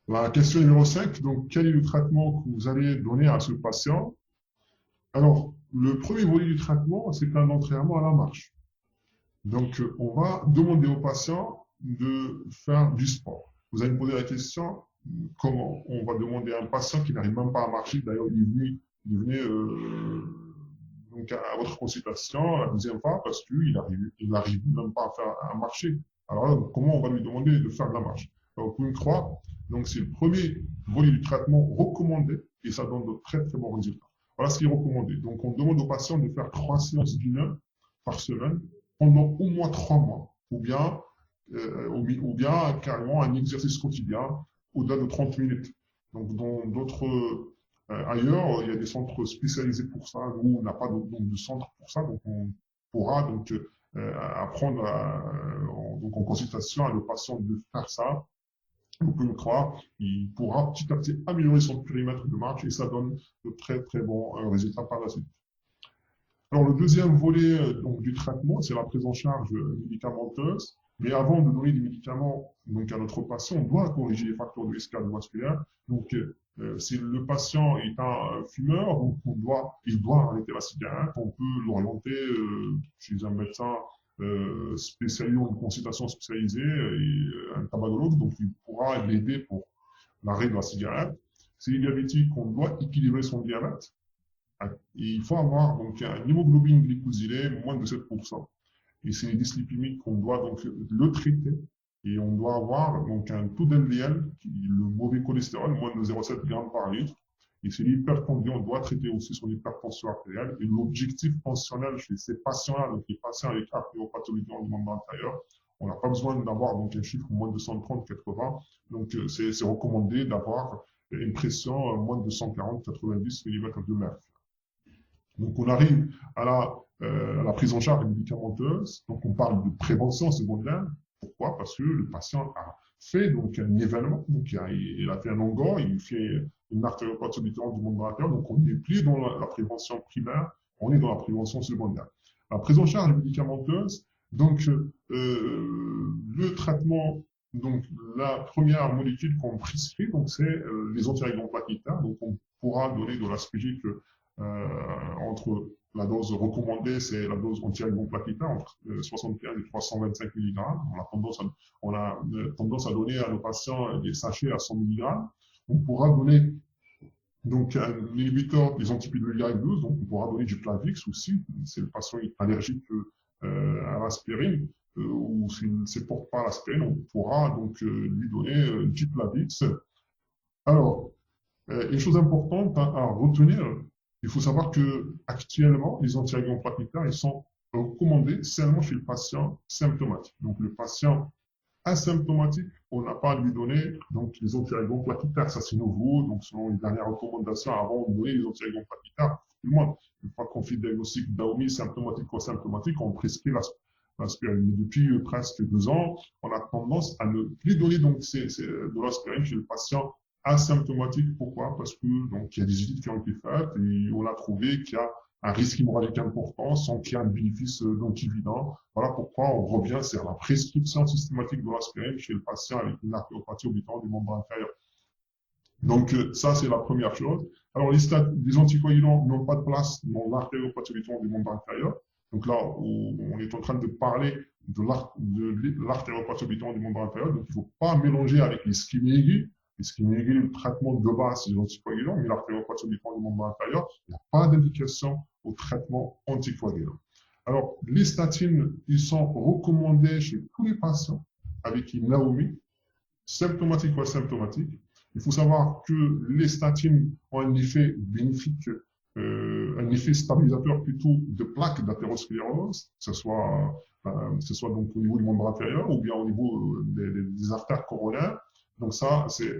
La question numéro 5, donc quel est le traitement que vous allez donner à ce patient? Alors, le premier volet du traitement, c'est un entraînement à la marche. Donc, on va demander au patient de faire du sport. Vous allez me poser la question, comment on va demander à un patient qui n'arrive même pas à marcher, d'ailleurs, il venait donc à votre consultation la deuxième fois parce qu'il n'arrive même pas à marcher. Alors là, comment on va lui demander de faire de la marche? Alors, vous pouvez me croire, donc c'est le premier volet du traitement recommandé et ça donne de très très bons résultats. Voilà ce qui est recommandé. Donc, on demande au patient de faire 3 séances d'une heure par semaine pendant au moins 3 mois, ou bien carrément un exercice quotidien au-delà de 30 minutes. Donc, dans d'autres ailleurs, il y a des centres spécialisés pour ça. Nous, on n'a pas de centre pour ça, donc on pourra donc apprendre donc en consultation à le patient de faire ça. Vous pouvez me croire, il pourra petit à petit améliorer son périmètre de marche et ça donne de très très bons résultats par la suite. Alors, le deuxième volet donc, du traitement, c'est la prise en charge médicamenteuse. Mais avant de donner des médicaments donc, à notre patient, on doit corriger les facteurs de risque cardiovasculaire. Donc, si le patient est un fumeur, donc il doit arrêter la cigarette, on peut l'orienter chez un médecin spécialisé ou une consultation spécialisée, un tabacologue, donc il pourra l'aider pour l'arrêt de la cigarette. S'il est diabétique, on doit équilibrer son diabète. Il faut avoir donc un hémoglobine glycosylée moins de 7%. Et c'est les dyslipidémies qu'on doit donc le traiter. Et on doit avoir donc un taux d'LDL, le mauvais cholestérol, moins de 0,7 grammes par litre. Et c'est l'hypertendue, on doit traiter aussi son hypertension artérielle. Et l'objectif tensionnel chez ces patients-là, donc les patients avec artériopathologie du membre inférieur, on n'a pas besoin d'avoir donc un chiffre moins de 130-80. Donc c'est recommandé d'avoir une pression moins de 140-90 mm de mercure. Donc, on arrive à la prise en charge médicamenteuse. Donc, on parle de prévention secondaire. Pourquoi? Parce que le patient a fait donc un événement. Donc, il a fait un ongot, il fait une artériopathie du membre inférieur. Donc, on n'est plus dans la prévention primaire, on est dans la prévention secondaire. La prise en charge médicamenteuse, donc, le traitement, donc, la première molécule qu'on prescrit, donc, c'est les antiagrégants plaquettaires. Donc, on pourra donner de l'aspégique entre la dose recommandée, c'est la dose anti-agon plaquettaire, entre 75 et 325 mg. On a tendance à donner à nos patients des sachets à 100 mg. On pourra donner donc un inhibiteur des antipyruviques 12, donc on pourra donner du Plavix aussi, si le patient est allergique à l'aspirine, ou s'il ne supporte pas l'aspirine, on pourra donc lui donner du Plavix. Alors, une chose importante à retenir, il faut savoir que actuellement, les antiagrégants plaquettaires, ils sont recommandés seulement chez le patient symptomatique. Donc, le patient asymptomatique, on n'a pas à lui donner donc, les antiagrégants plaquettaires. Ça, c'est nouveau. Donc, selon les dernières recommandations, avant de donner les antiagrégants plaquettaires, tout le monde, une fois qu'on fait le diagnostic d'AOMI symptomatique ou asymptomatique, on prescrit l'aspirine. Mais depuis presque 2 ans, on a tendance à ne plus donner donc, de l'aspirine chez le patient asymptomatique. Pourquoi? Parce que donc il y a des études qui ont été faites et on a trouvé qu'il y a un risque hémorragique important sans qu'il y ait un bénéfice donc évident. Voilà pourquoi on revient sur la prescription systématique de l'aspirine chez le patient avec une artériopathie orbitant du membre inférieur. Donc ça c'est la première chose. Alors les anticoagulants n'ont pas de place dans l'artériopathie orbitant du membre inférieur. Donc là, on est en train de parler de l'artériopathie orbitant du membre inférieur. Donc il ne faut pas mélanger avec l'ischémie aiguë. L'ischémie aiguë, le traitement de base, c'est les anticoagulants, mais l'artériopathie orbitant du membre inférieur, il n'y a pas d'indication au traitement anticoagulant. Alors, les statines, ils sont recommandés chez tous les patients avec une AOMI, symptomatique ou asymptomatique. Il faut savoir que les statines ont un effet bénéfique, un effet stabilisateur plutôt de plaques d'athérosclérose, que ce soit donc au niveau du membre inférieur ou bien au niveau des artères coronaires. Donc ça, c'est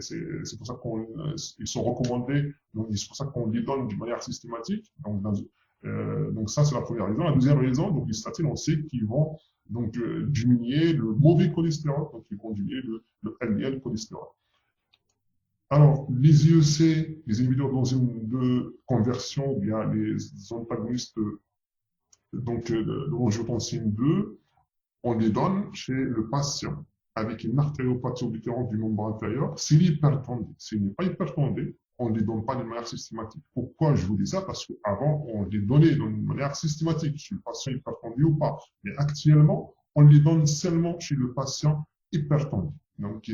pour ça qu'ils sont recommandés, donc c'est pour ça qu'on les donne d'une manière systématique. Donc ça, c'est la première raison. La deuxième raison, donc les statines, on sait qu'ils vont donc diminuer le mauvais cholestérol, donc ils vont diminuer le LDL cholestérol. Alors, les IEC, les inhibiteurs d'enzymes de conversion, ou bien les antagonistes donc, de l'angiotensine 2, on les donne chez le patient. avec une artériopathie oblitérante du membre inférieur, c'est l'hypertendé. S'il n'est pas hypertendé, on ne les donne pas de manière systématique. Pourquoi je vous dis ça? Parce qu'avant, on les donnait d'une manière systématique, chez le patient hypertendu ou pas. Mais actuellement, on les donne seulement chez le patient hypertendu. Donc,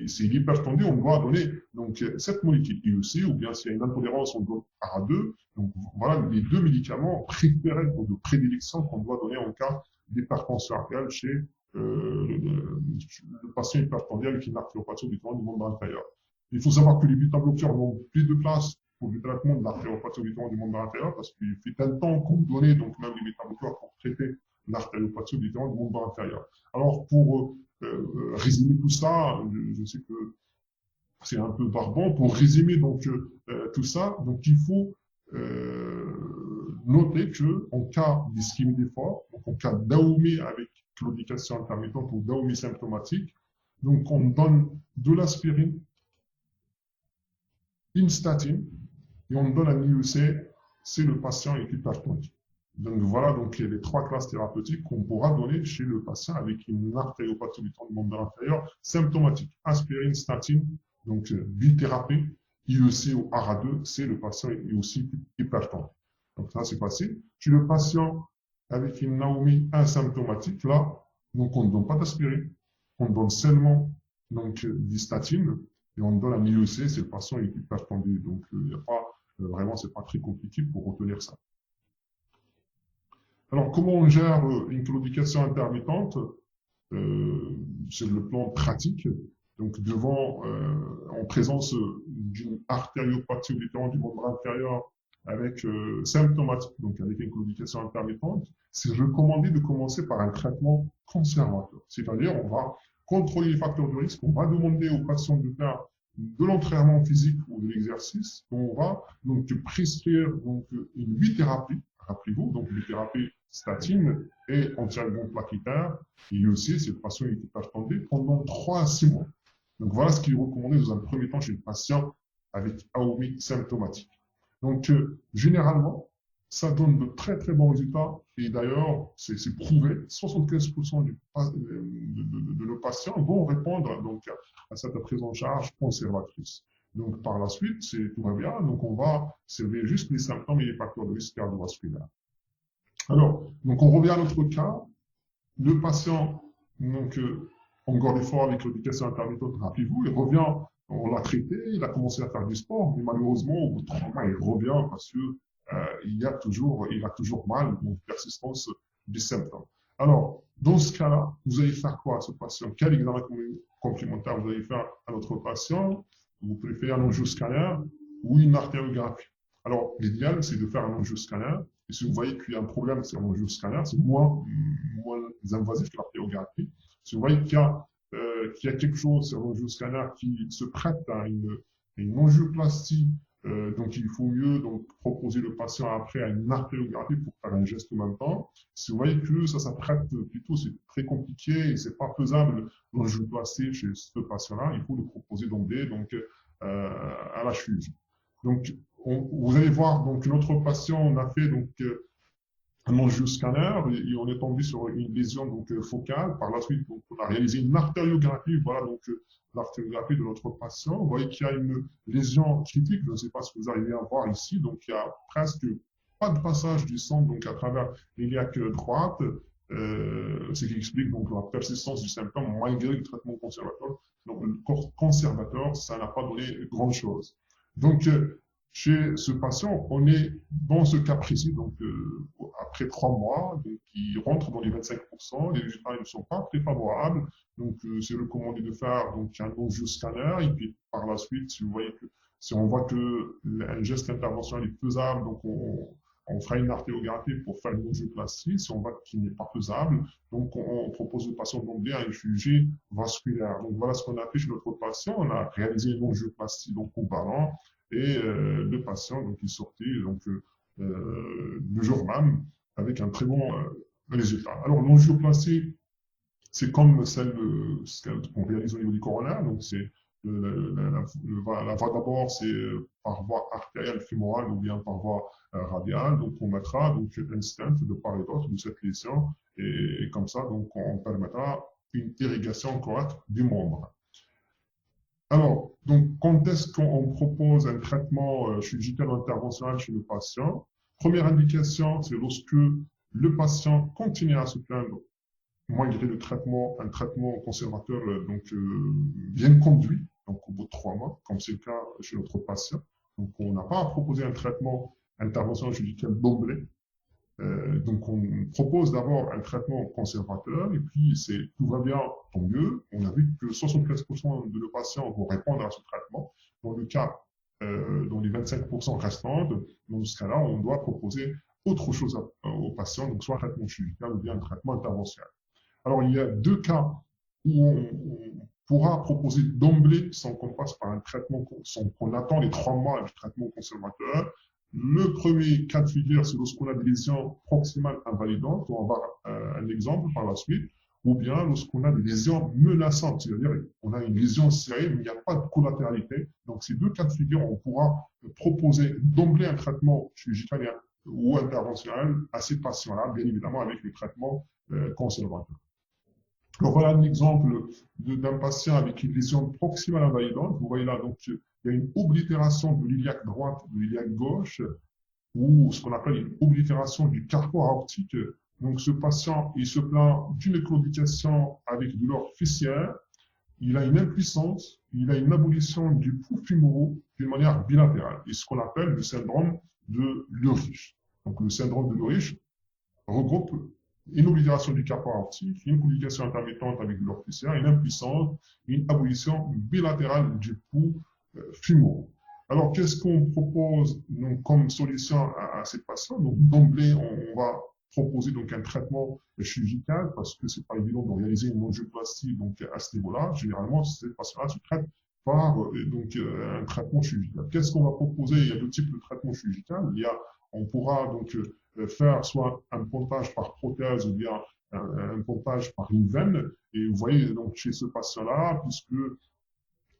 c'est l'hypertendu, on doit donner donc, cette molécule IEC, ou bien s'il y a une intolérance, on donne ARA2. Donc, voilà les deux médicaments préférés ou de prédilection qu'on doit donner en cas d'hypertension artérielle chez le patient hypertendu avec une artériopathie oblitérante du membre inférieur. Il faut savoir que les bêta-bloqueurs n'ont plus de place pour le traitement de l'artériopathie oblitérante du membre inférieur parce qu'il fait un temps qu'on donnait donc même les bêta-bloqueurs pour traiter l'artériopathie oblitérante du membre inférieur. Alors, pour résumer tout ça, je sais que c'est un peu barbant. Pour résumer donc tout ça, donc il faut noter que en cas d'ischémie d'effort, donc en cas d'AOMI avec claudication intermittente ou d'AOMI symptomatique, donc on donne de l'aspirine, une statine et on donne un IEC si le patient est hypertendu. Donc voilà donc les trois classes thérapeutiques qu'on pourra donner chez le patient avec une artériopathie du membre inférieur symptomatique. Aspirine, statine, donc bithérapie, IEC ou ARA2, c'est le patient est aussi hypertendu. Donc ça c'est facile. Chez le patient avec une AOMI asymptomatique, là, donc on ne donne pas d'aspirine, on donne seulement donc des statines et on donne un IEC, c'est le patient est hypertendu. Donc il n'y a pas vraiment, c'est pas très compliqué pour retenir ça. Alors, comment on gère une claudication intermittente sur le plan pratique? Donc, en présence d'une artériopathie oblitérante du membre inférieur avec symptomatique, donc avec une claudication intermittente, c'est recommandé de commencer par un traitement conservateur. C'est-à-dire, on va contrôler les facteurs de risque, on va demander aux patients de faire de l'entraînement physique ou de l'exercice, on va donc prescrire donc, une bithérapie. Rappelez-vous, donc bithérapie statine et anti-algon plaquettaire, et aussi, c'est le patient est hypertendu pendant 3 à 6 mois. Donc voilà ce qui est recommandé dans un premier temps chez le patient avec AOMI symptomatique. Donc généralement, ça donne de très très bons résultats et d'ailleurs, c'est prouvé, 75% de nos patients vont répondre donc, à cette prise en charge conservatrice. Donc par la suite, tout va bien, donc on va surveiller juste les symptômes et les facteurs de risque cardiovasculaire. Alors, donc on revient à notre cas. Le patient, donc, encore des fois avec claudication intermittente, rappelez-vous, il revient, on l'a traité, il a commencé à faire du sport, mais malheureusement, au bout de 3 mois, il revient parce que il a toujours mal, donc persistance des symptômes. Alors, dans ce cas-là, vous allez faire quoi à ce patient? Quel examen complémentaire vous allez faire à notre patient? Vous préférez un angioscanner ou une artériographie? Alors, l'idéal, c'est de faire un angioscanner. Et si vous voyez qu'il y a un problème sur l'angioscanner, c'est moins invasif que l'artériographie. Si vous voyez qu'il y a quelque chose sur l'angioscanner qui se prête à une angioplastie, donc il faut mieux donc, proposer le patient après à une artériographie pour faire un geste en même temps. Si vous voyez que ça s'apprête plutôt, c'est très compliqué et c'est pas faisable l'angioplastie chez ce patient-là, il faut le proposer d'emblée donc à la chirurgie. Donc vous allez voir donc notre patient, on a fait donc un angioscanner et on est tombé sur une lésion donc focale. Par la suite, donc, on a réalisé une artériographie. Voilà donc l'artériographie de notre patient. Vous voyez qu'il y a une lésion critique. Je ne sais pas ce que vous arrivez à voir ici. Donc il y a presque pas de passage du sang donc à travers l'iliaque droite, ce qui explique donc la persistance du symptôme malgré le traitement conservateur. Donc le corps conservateur, ça n'a pas donné grand chose. Donc chez ce patient, on est dans ce cas précis, donc après 3 mois, donc, il rentre dans les 25%, les résultats ne sont pas très favorables, donc c'est recommandé de faire donc, un angioscanner, et puis par la suite, si vous voyez que, si on voit que un geste interventionnel est faisable, donc on fera une artériographie pour faire une angioplastie. Si on voit qu'il n'est pas faisable, donc on propose au patient d'emblée à une chirurgie vasculaire. Donc voilà ce qu'on a fait chez notre patient, on a réalisé une angioplastie donc au ballon, et le patient donc, il sortait donc, le jour même avec un très bon résultat. Alors l'angioplastie, c'est comme celle qu'on réalise au niveau du coronaire, donc c'est la voie d'abord c'est par voie artérielle fémorale ou bien par voie radiale, donc on mettra donc un stent de part et d'autre de cette lésion et comme ça donc on permettra une irrigation correcte du membre. Alors, donc, quand est-ce qu'on propose un traitement chirurgical interventionnel chez le patient? Première indication, c'est lorsque le patient continue à se plaindre malgré un traitement conservateur bien conduit, donc au bout de 3 mois, comme c'est le cas chez notre patient. Donc, on n'a pas à proposer un traitement intervention chirurgicale d'emblée. Donc, on propose d'abord un traitement conservateur et puis tout va bien, tant mieux. On a vu que 75% de nos patients vont répondre à ce traitement. Dans les 25% restantes, dans ce cas-là, on doit proposer autre chose aux patients, donc soit un traitement chirurgical ou bien un traitement interventionnel. Alors, il y a 2 cas où on pourra proposer d'emblée, sans qu'on passe par un traitement, sans qu'on attend les 3 mois du traitement conservateur. Le premier cas de figure, c'est lorsqu'on a des lésions proximales invalidantes, on va voir un exemple par la suite, ou bien lorsqu'on a des lésions menaçantes, c'est-à-dire on a une lésion serrée, mais il n'y a pas de collatéralité. Donc, ces 2 cas de figure, on pourra proposer d'emblée un traitement chirurgical ou interventionnel à ces patients-là, bien évidemment avec les traitements conservateurs. Donc voilà un exemple d'un patient avec une lésion proximale invalidante. Vous voyez là, donc, il y a une oblitération de l'iliaque droite, de l'iliaque gauche, ou ce qu'on appelle une oblitération du carport aortique. Donc ce patient, il se plaint d'une claudication avec douleur fessière, il a une impuissance, il a une abolition du pouls fémoraux d'une manière bilatérale, et ce qu'on appelle le syndrome de Lurich. Donc le syndrome de Lurich regroupe une oblitération du carport aortique, une claudication intermittente avec douleur fessière, une impuissance, une abolition bilatérale du pouls fémoraux. Alors, qu'est-ce qu'on propose donc, comme solution à ces patients? Donc, d'emblée, on va proposer donc un traitement chirurgical parce que c'est pas évident de réaliser une angioplastie donc à ce niveau-là. Généralement, ces patients-là se traitent par un traitement chirurgical. Qu'est-ce qu'on va proposer? Il y a 2 types de traitements chirurgicaux. On pourra donc faire soit un pontage par prothèse ou bien un pontage par une veine. Et vous voyez donc chez ce patient-là, puisque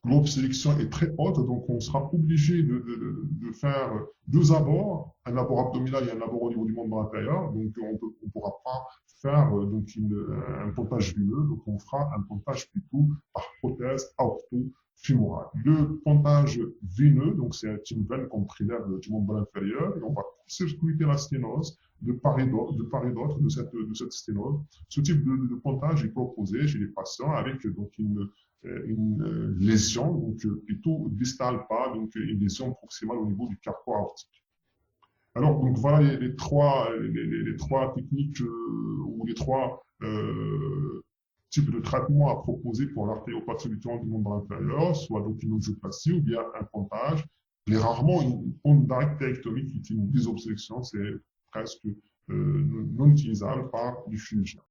l'obstruction est très haute, donc on sera obligé de faire 2 abords, un abord abdominal et un abord au niveau du membre inférieur. Donc on ne pourra pas faire un pontage veineux, donc on fera un pontage plutôt par prothèse aorto-fémorale. Le pontage veineux, donc c'est une veine qu'on prélève du membre inférieur et on va circuiter la sténose de part et d'autre de cette sténose. Ce type de pontage est proposé chez les patients avec donc une lésion, donc plutôt distale pas, donc une lésion proximale au niveau du carport aortique. Alors, donc voilà les 3 techniques ou les 3 types de traitements à proposer pour l'artériopathie du membre inférieur, soit donc une angioplastie ou bien un pontage. Mais rarement une pondarectomy qui est une désobstruction, c'est presque non utilisable par du chirurgien.